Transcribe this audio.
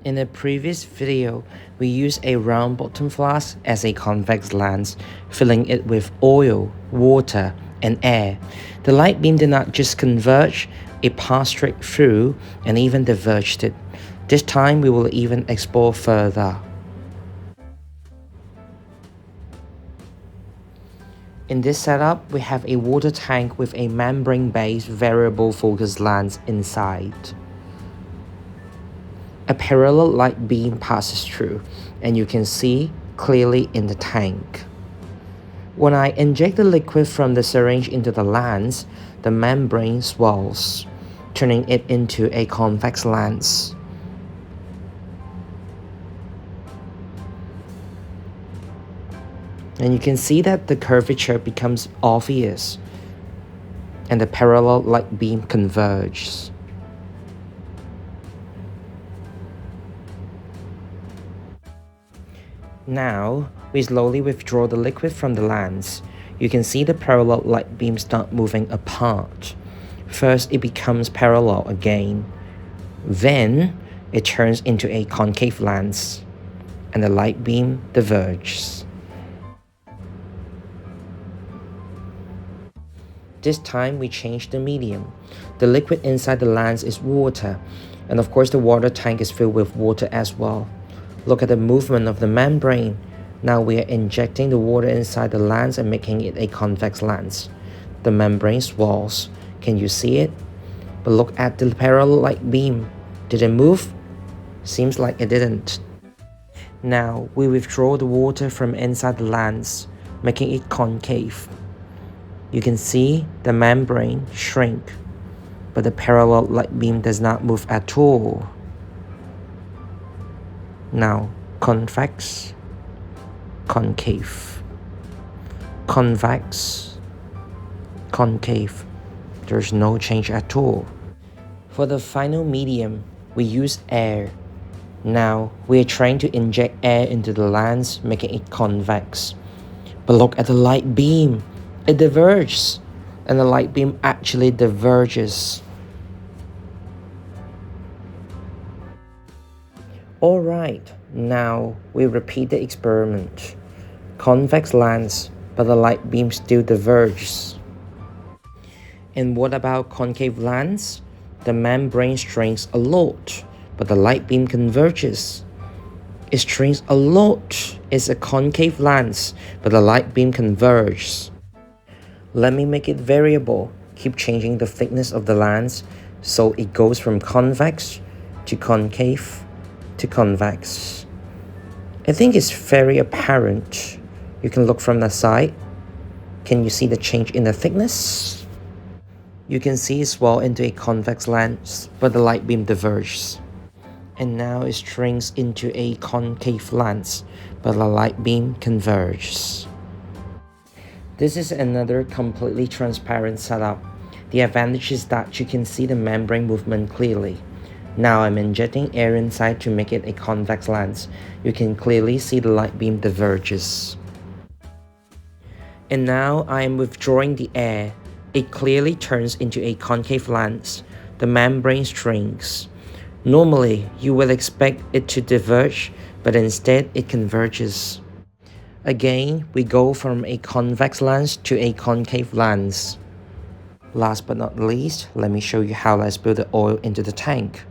In the previous video, we used a round bottom flask as a convex lens, filling it with oil, water, and air. The light beam did not just converge, it passed straight through and even diverged it. This time we will even explore further. In this setup, we have a water tank with a membrane-based variable focus lens inside. A parallel light beam passes through, and you can see clearly in the tank. When I inject the liquid from the syringe into the lens, the membrane swells, turning it into a convex lens. And you can see that the curvature becomes obvious, and the parallel light beam converges. Now, we slowly withdraw the liquid from the lens. You can see the parallel light beam start moving apart. First, it becomes parallel again. Then, it turns into a concave lens, and the light beam diverges. This time, we change the medium. The liquid inside the lens is water, and of course the water tank is filled with water as well. Look at the movement of the membrane. Now we are injecting the water inside the lens and making it a convex lens. The membrane swells. Can you see it? But look at the parallel light beam. Did it move? Seems like it didn't. Now we withdraw the water from inside the lens, making it concave. You can see the membrane shrink, but the parallel light beam does not move at all. Now, convex, concave, convex, concave. There's no change at all. For the final medium, we use air. Now, we are trying to inject air into the lens, making it convex. But look at the light beam. It diverges, and the light beam actually diverges. Alright, now we repeat the experiment. Convex lens, but the light beam still diverges. And what about concave lens? The membrane shrinks a lot, but the light beam converges. It shrinks a lot. It's a concave lens, but the light beam converges. Let me make it variable. Keep changing the thickness of the lens so it goes from convex to concave to convex. I think it's very apparent. You can look from the side. Can you see the change in the thickness? You can see it swell into a convex lens, but the light beam diverges. And now it shrinks into a concave lens, but the light beam converges. This is another completely transparent setup. The advantage is that you can see the membrane movement clearly. Now I'm injecting air inside to make it a convex lens. You can clearly see the light beam diverges. And now I am withdrawing the air. It clearly turns into a concave lens. The membrane shrinks. Normally, you will expect it to diverge, but instead it converges. Again, we go from a convex lens to a concave lens. Last but not least, let me show you how I spill the oil into the tank.